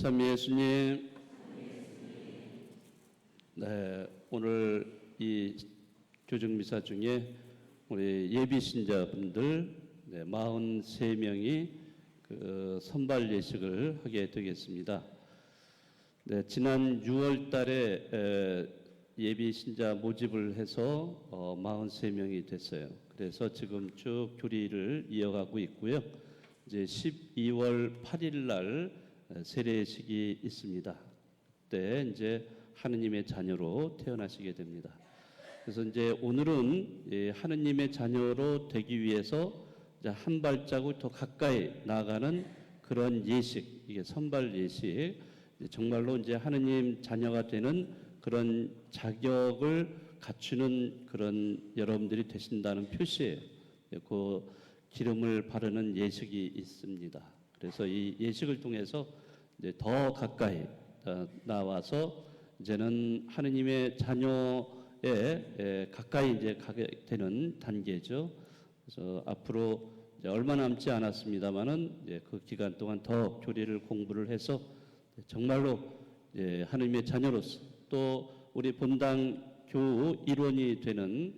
참 예수님, 네, 오늘 이 교정미사 중에 우리 예비 신자분들 43명이 그 선발 예식을 하게 되겠습니다. 네, 지난 6월 달에 예비 신자 모집을 해서 43명이 됐어요. 그래서 지금 쭉 교리를 이어가고 있고요. 이제 12월 8일 날 세례식이 있습니다. 그때 이제 하느님의 자녀로 태어나시게 됩니다. 그래서 이제 오늘은 하느님의 자녀로 되기 위해서 이제 한 발자국 더 가까이 나아가는 그런 예식, 이게 선발 예식, 정말로 이제 하느님 자녀가 되는 그런 자격을 갖추는 그런 여러분들이 되신다는 표시예요. 그 기름을 바르는 예식이 있습니다. 그래서 이 예식을 통해서 이제 더 가까이 나와서 이제는 하느님의 자녀에 가까이 이제 가게 되는 단계죠. 그래서 앞으로 이제 얼마 남지 않았습니다만은 이제 그 기간 동안 더 교리를 공부를 해서 정말로 이제 하느님의 자녀로서 또 우리 본당 교우 일원이 되는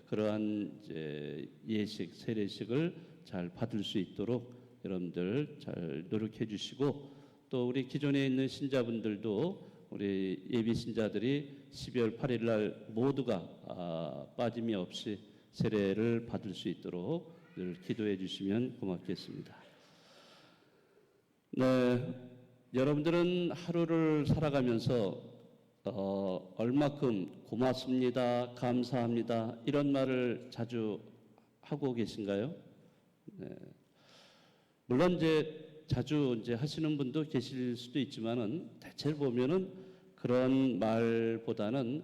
그러한 이제 예식, 세례식을 잘 받을 수 있도록 여러분들 잘 노력해 주시고, 또 우리 기존에 있는 신자분들도 우리 예비 신자들이 12월 8일 날 모두가 빠짐이 없이 세례를 받을 수 있도록 늘 기도해 주시면 고맙겠습니다. 네, 여러분들은 하루를 살아가면서 얼마큼 고맙습니다, 감사합니다 이런 말을 자주 하고 계신가요? 네. 물론 이제 자주 이제 하시는 분도 계실 수도 있지만은 대체로 보면은 그런 말보다는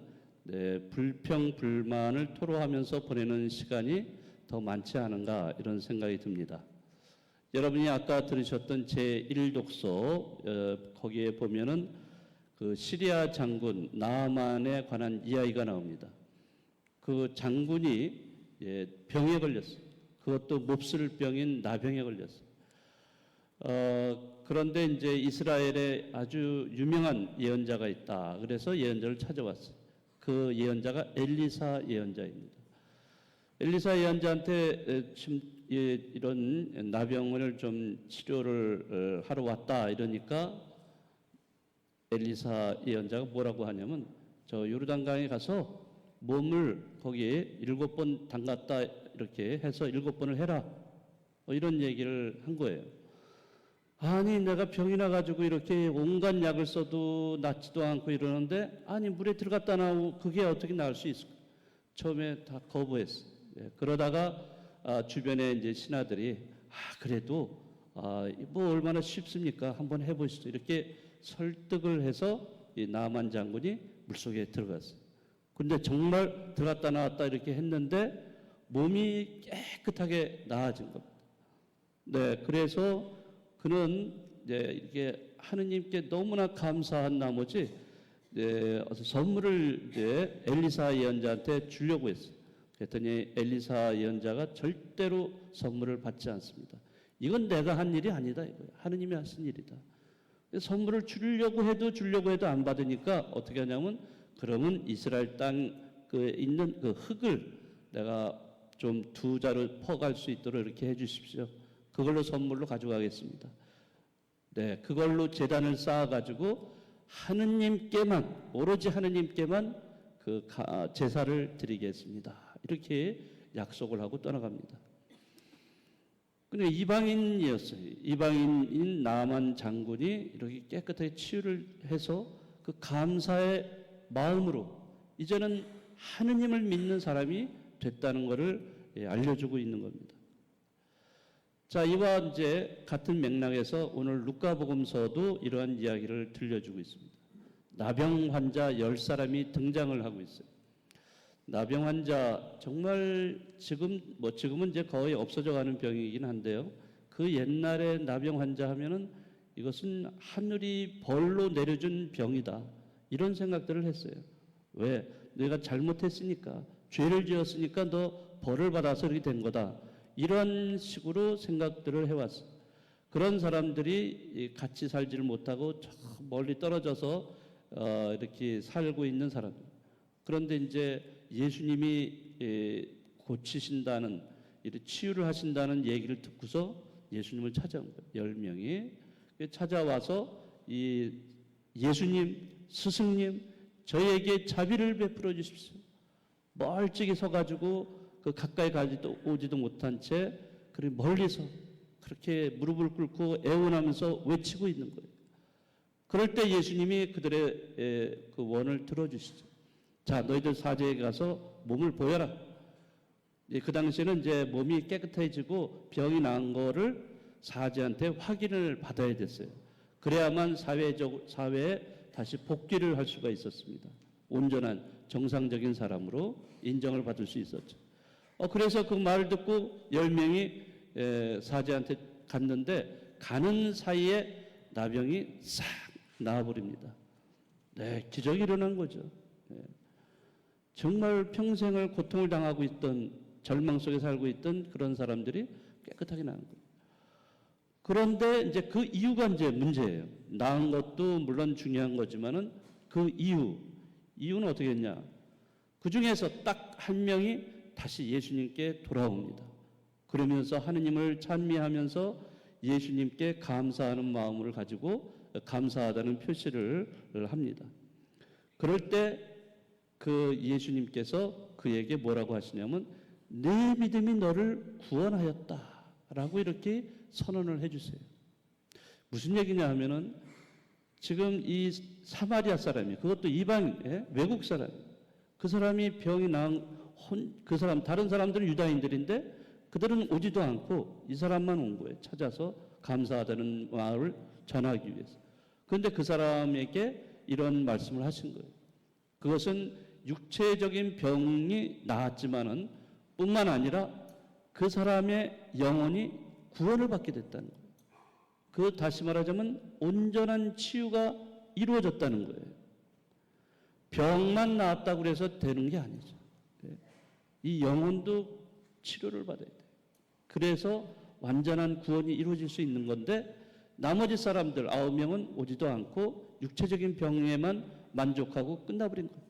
불평 불만을 토로하면서 보내는 시간이 더 많지 않은가 이런 생각이 듭니다. 여러분이 아까 들으셨던 제1독서 거기에 보면은 그 시리아 장군 나아만에 관한 이야기가 나옵니다. 그 장군이 병에 걸렸어요. 그것도 몹쓸병인 나병에 걸렸어요. 그런데 이제 이스라엘에 아주 유명한 예언자가 있다. 그래서 예언자를 찾아왔어요. 그 예언자가 엘리사 예언자입니다. 엘리사 예언자한테 이런 나병을 좀 치료를 하러 왔다 이러니까 엘리사 예언자가 뭐라고 하냐면 저 요르단강에 가서 몸을 거기에 7번 담갔다 이렇게 해서 7번을 해라. 이런 얘기를 한 거예요. 아니 내가 병이 나가지고 이렇게 온갖 약을 써도 낫지도 않고 이러는데 아니 물에 들어갔다 나오고 그게 어떻게 나을 수 있을까? 처음에 다 거부했어. 그러다가 주변에 이제 신하들이 그래도 뭐 얼마나 쉽습니까? 한번 해보시죠. 이렇게 설득을 해서 이 나아만 장군이 물속에 들어갔어요. 근데 정말 들어갔다 나왔다 이렇게 했는데 몸이 깨끗하게 나아진 겁니다. 네, 그래서 그는 이게 하느님께 너무나 감사한 나머지 선물을 엘리사 예언자한테 주려고 했어요. 그랬더니 엘리사 예언자가 절대로 선물을 받지 않습니다. 이건 내가 한 일이 아니다 이거예요. 하느님이 하신 일이다. 선물을 주려고 해도 안 받으니까 어떻게 하냐면 그러면 이스라엘 땅 있는 그 흙을 내가 좀 2자루 퍼갈 수 있도록 이렇게 해 주십시오. 그걸로 선물로 가져가겠습니다. 네, 그걸로 제단을 쌓아가지고 하느님께만, 오로지 하느님께만 그 제사를 드리겠습니다. 이렇게 약속을 하고 떠나갑니다. 근데 이방인이었어요. 이방인인 나아만 장군이 이렇게 깨끗하게 치유를 해서 그 감사의 마음으로 이제는 하느님을 믿는 사람이 됐다는 것을 알려주고 있는 겁니다. 자, 이와 이제 같은 맥락에서 오늘 루카복음서도 이러한 이야기를 들려주고 있습니다. 나병 환자 10사람이 등장을 하고 있어요. 나병 환자 정말 지금은 이제 거의 없어져 가는 병이긴 한데요. 그 옛날에 나병 환자 하면은 이것은 하늘이 벌로 내려준 병이다. 이런 생각들을 했어요. 왜? 내가 잘못했으니까, 죄를 지었으니까 너 벌을 받아서 이렇게 된 거다. 이런 식으로 생각들을 해왔어요. 그런 사람들이 같이 살지를 못하고 저 멀리 떨어져서 이렇게 살고 있는 사람들. 그런데 이제 예수님이 고치신다는, 이렇게 치유를 하신다는 얘기를 듣고서 예수님을 찾아온 거예요. 10명이 찾아와서 이 예수님, 스승님, 저에게 자비를 베풀어 주십시오. 멀찍이 서가지고 그 가까이 오지도 못한 채 그리고 멀리서 그렇게 무릎을 꿇고 애원하면서 외치고 있는 거예요. 그럴 때 예수님이 그들의 그 원을 들어주시죠. 자, 너희들 사제에 가서 몸을 보여라. 그 당시에는 이제 몸이 깨끗해지고 병이 난 거를 사제한테 확인을 받아야 됐어요. 그래야만 사회에 다시 복귀를 할 수가 있었습니다. 온전한 정상적인 사람으로 인정을 받을 수 있었죠. 그래서 그 말을 듣고 10명이 사제한테 갔는데 가는 사이에 나병이 싹 나아버립니다. 네, 기적이 일어난 거죠. 네. 정말 평생을 고통을 당하고 있던, 절망 속에 살고 있던 그런 사람들이 깨끗하게 나은 거예요. 그런데 이제 그 이유가 이제 문제예요. 나은 것도 물론 중요한 거지만은 그 이유는 어떻게 했냐? 그 중에서 딱 한 명이 다시 예수님께 돌아옵니다. 그러면서 하느님을 찬미하면서 예수님께 감사하는 마음을 가지고 감사하다는 표시를 합니다. 그럴 때 그 예수님께서 그에게 뭐라고 하시냐면 내 믿음이 너를 구원하였다라고 이렇게 선언을 해주세요. 무슨 얘기냐 하면은 지금 이 사마리아 사람이, 그것도 이방 외국 사람, 그 사람이 병이 나은 그 사람, 다른 사람들은 유다인들인데 그들은 오지도 않고 이 사람만 온 거예요. 찾아서 감사하다는 말을 전하기 위해서. 그런데 그 사람에게 이런 말씀을 하신 거예요. 그것은 육체적인 병이 나았지만은 뿐만 아니라 그 사람의 영혼이 구원을 받게 됐다는 거예요. 그 다시 말하자면 온전한 치유가 이루어졌다는 거예요. 병만 나았다고 해서 되는 게 아니죠. 이 영혼도 치료를 받아야 돼요. 그래서 완전한 구원이 이루어질 수 있는 건데 나머지 사람들 9명은 오지도 않고 육체적인 병에만 만족하고 끝나버린 거예요.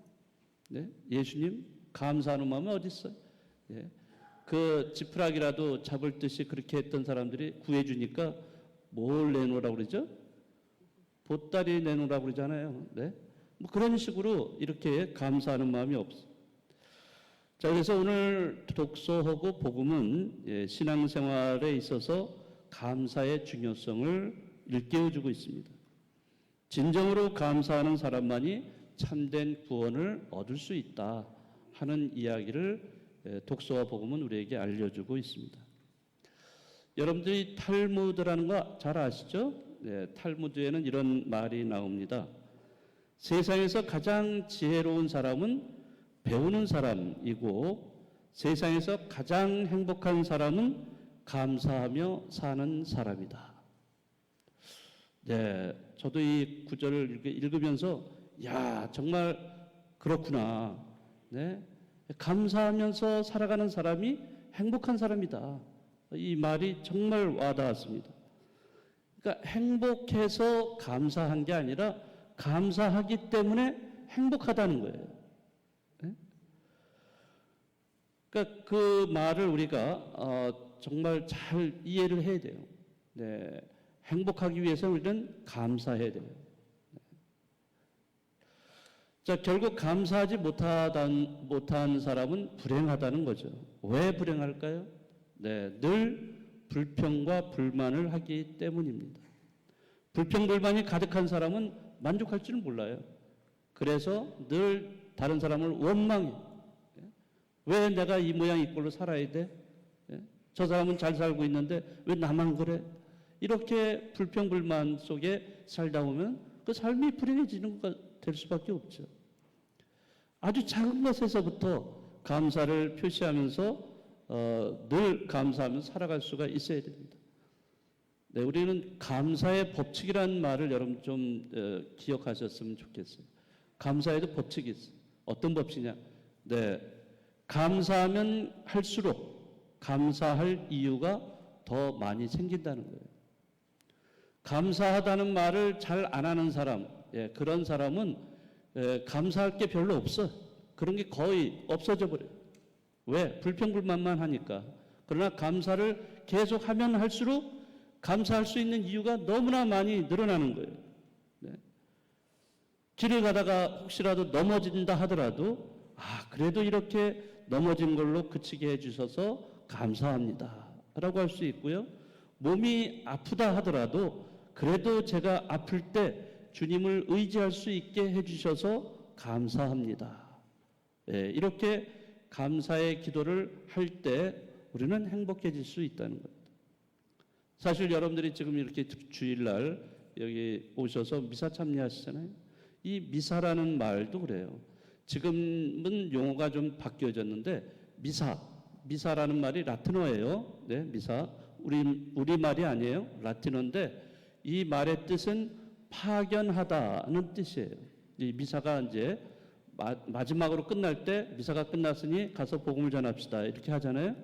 네? 예수님 감사하는 마음이 어디 있어요? 네? 그 지푸라기라도 잡을 듯이 그렇게 했던 사람들이 구해주니까 뭘 내놓으라고 그러죠? 보따리 내놓으라고 그러잖아요. 네? 뭐 그런 식으로 이렇게 감사하는 마음이 없어요. 자, 그래서 오늘 독서하고 복음은 신앙생활에 있어서 감사의 중요성을 일깨워주고 있습니다. 진정으로 감사하는 사람만이 참된 구원을 얻을 수 있다 하는 이야기를 독서와 복음은 우리에게 알려주고 있습니다. 여러분들이 탈무드라는 거 잘 아시죠? 네, 탈무드에는 이런 말이 나옵니다. 세상에서 가장 지혜로운 사람은 배우는 사람이고 세상에서 가장 행복한 사람은 감사하며 사는 사람이다. 네, 저도 이 구절을 읽으면서 야, 정말 그렇구나. 네, 감사하면서 살아가는 사람이 행복한 사람이다. 이 말이 정말 와닿았습니다. 그러니까 행복해서 감사한 게 아니라 감사하기 때문에 행복하다는 거예요. 네? 그러니까 그 말을 우리가 정말 잘 이해를 해야 돼요. 네, 행복하기 위해서 우리는 감사해야 돼요. 네. 자, 결국 감사하지 못한 사람은 불행하다는 거죠. 왜 불행할까요? 네, 늘 불평과 불만을 하기 때문입니다. 불평, 불만이 가득한 사람은 만족할 줄은 몰라요. 그래서 늘 다른 사람을 원망해요. 왜 내가 이 모양 이 꼴로 살아야 돼? 저 사람은 잘 살고 있는데 왜 나만 그래? 이렇게 불평, 불만 속에 살다 보면 그 삶이 불행해지는 것가 될 수밖에 없죠. 아주 작은 것에서부터 감사를 표시하면서 늘 감사하면서 살아갈 수가 있어야 됩니다. 네, 우리는 감사의 법칙이라는 말을 여러분 좀 기억하셨으면 좋겠어요. 감사에도 법칙이 있어요. 어떤 법칙이냐? 네, 감사하면 할수록 감사할 이유가 더 많이 생긴다는 거예요. 감사하다는 말을 잘 안 하는 사람, 그런 사람은 감사할 게 별로 없어. 그런 게 거의 없어져 버려요. 왜? 불평불만만 하니까. 그러나 감사를 계속 하면 할수록 감사할 수 있는 이유가 너무나 많이 늘어나는 거예요. 네. 길을 가다가 혹시라도 넘어진다 하더라도 그래도 이렇게 넘어진 걸로 그치게 해주셔서 감사합니다 라고 할 수 있고요. 몸이 아프다 하더라도 그래도 제가 아플 때 주님을 의지할 수 있게 해주셔서 감사합니다. 이렇게 감사의 기도를 할 때 우리는 행복해질 수 있다는 겁니다. 사실 여러분들이 지금 이렇게 주일날 여기 오셔서 미사 참여하시잖아요. 이 미사라는 말도 그래요. 지금은 용어가 좀 바뀌어졌는데 미사라는 말이 라틴어예요. 네, 미사. 우리 말이 아니에요. 라틴어인데 이 말의 뜻은 파견하다는 뜻이에요. 이 미사가 이제 마지막으로 끝날 때 미사가 끝났으니 가서 복음을 전합시다 이렇게 하잖아요.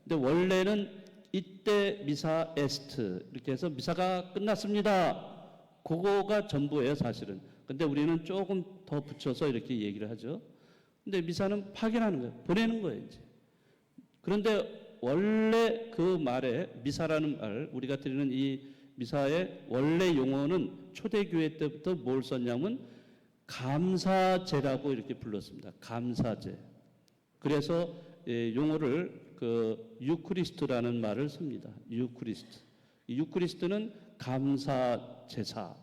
근데 원래는 이때 미사 에스트 이렇게 해서 미사가 끝났습니다. 그거가 전부예요, 사실은. 근데 우리는 조금 더 붙여서 이렇게 얘기를 하죠. 근데 미사는 파견하는 거예요. 보내는 거예요, 이제. 그런데 원래 그 말에 미사라는 말, 우리가 드리는 이 미사의 원래 용어는 초대교회 때부터 뭘 썼냐면 감사제라고 이렇게 불렀습니다. 감사제. 그래서 용어를 유크리스트라는 말을 씁니다. 유크리스트. 유크리스트는 감사제사라는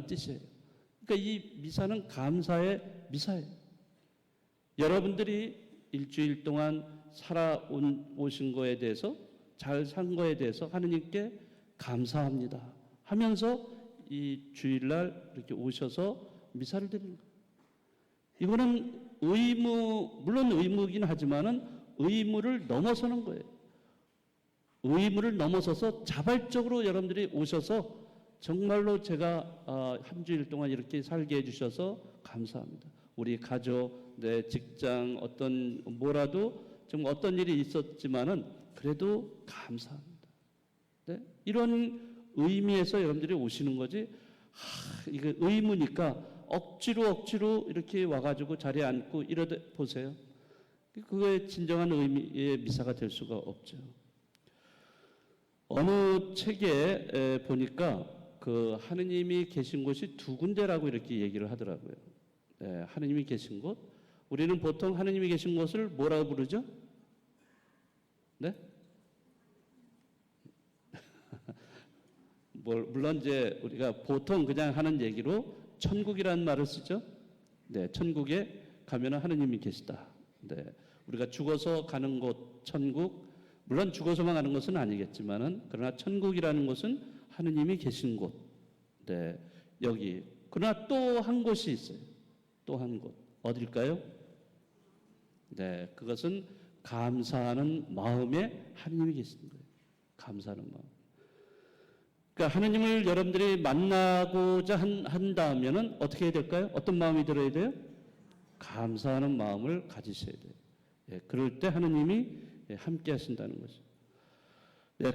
뜻이에요. 그러니까 이 미사는 감사의 미사예요. 여러분들이 일주일 동안 살아오신 거에 대해서, 잘 산 거에 대해서 하느님께 감사합니다 하면서 이 주일날 이렇게 오셔서 미사를 드리는 거예요. 이거는 물론 의무이긴 하지만은 의무를 넘어서는 거예요. 의무를 넘어서서 자발적으로 여러분들이 오셔서 정말로 제가 한 주일 동안 이렇게 살게 해주셔서 감사합니다. 우리 가족, 내 직장, 뭐라도 좀 어떤 일이 있었지만은 그래도 감사합니다. 네? 이런 의미에서 여러분들이 오시는 거지. 이게 의무니까 억지로 이렇게 와가지고 자리에 앉고 이러다 보세요. 그거의 진정한 의미의 미사가 될 수가 없죠. 어느 책에 보니까 하느님이 계신 곳이 두 군데라고 이렇게 얘기를 하더라고요. 네, 하느님이 계신 곳. 우리는 보통 하느님이 계신 곳을 뭐라고 부르죠? 네? 물론 이제 우리가 보통 그냥 하는 얘기로 천국이라는 말을 쓰죠. 네, 천국에 가면은 하느님이 계시다. 네, 우리가 죽어서 가는 곳 천국, 물론 죽어서만 가는 것은 아니겠지만은 그러나 천국이라는 곳은 하느님이 계신 곳. 네, 여기. 그러나 또 한 곳이 있어요. 또 한 곳. 어딜까요? 네, 그것은 감사하는 마음에 하느님이 계신 거예요. 감사하는 마음. 그러니까 하느님을 여러분들이 만나고자 한다면은 어떻게 해야 될까요? 어떤 마음이 들어야 돼요? 감사하는 마음을 가지셔야 돼요. 그럴 때 하느님이 함께 하신다는 거죠.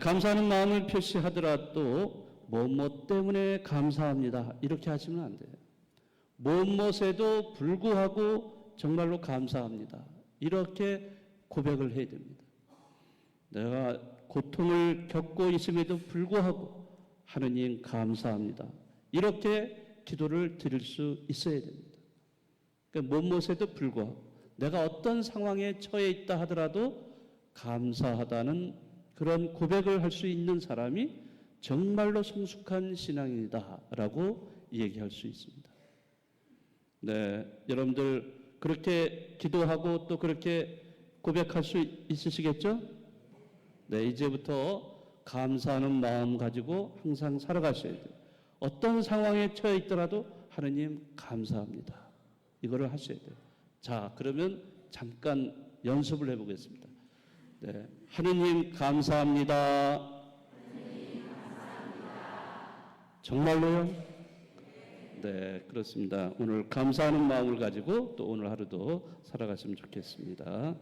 감사하는 마음을 표시하더라도 무엇 때문에 감사합니다. 이렇게 하시면 안 돼요. 무엇에도 불구하고 정말로 감사합니다. 이렇게 고백을 해야 됩니다. 내가 고통을 겪고 있음에도 불구하고 하느님 감사합니다. 이렇게 기도를 드릴 수 있어야 됩니다. 그러니까 무엇에도 불구하고 내가 어떤 상황에 처해 있다 하더라도 감사하다는 그런 고백을 할 수 있는 사람이 정말로 성숙한 신앙이다라고 얘기할 수 있습니다. 네, 여러분들 그렇게 기도하고 또 그렇게 고백할 수 있으시겠죠? 네, 이제부터 감사하는 마음 가지고 항상 살아가셔야 돼요. 어떤 상황에 처해 있더라도 하느님 감사합니다. 이거를 하셔야 돼요. 자, 그러면 잠깐 연습을 해보겠습니다. 네, 하느님 감사합니다. 정말로요? 네, 그렇습니다. 오늘 감사하는 마음을 가지고 또 오늘 하루도 살아갔으면 좋겠습니다.